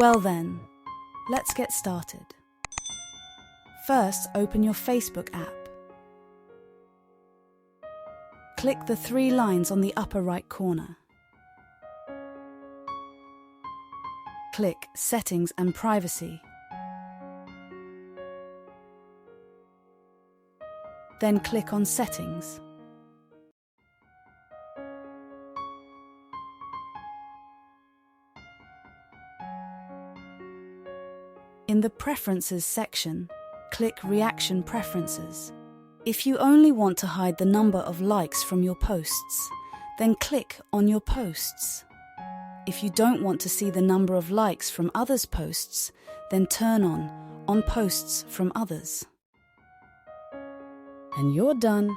Well then, let's get started. First, open your Facebook app. Click the 3 lines on the upper right corner. Click Settings and Privacy. Then click on Settings. In the Preferences section, click Reaction Preferences. If you only want to hide the number of likes from your posts, then click on your posts. If you don't want to see the number of likes from others' posts, then turn on posts from others. And you're done.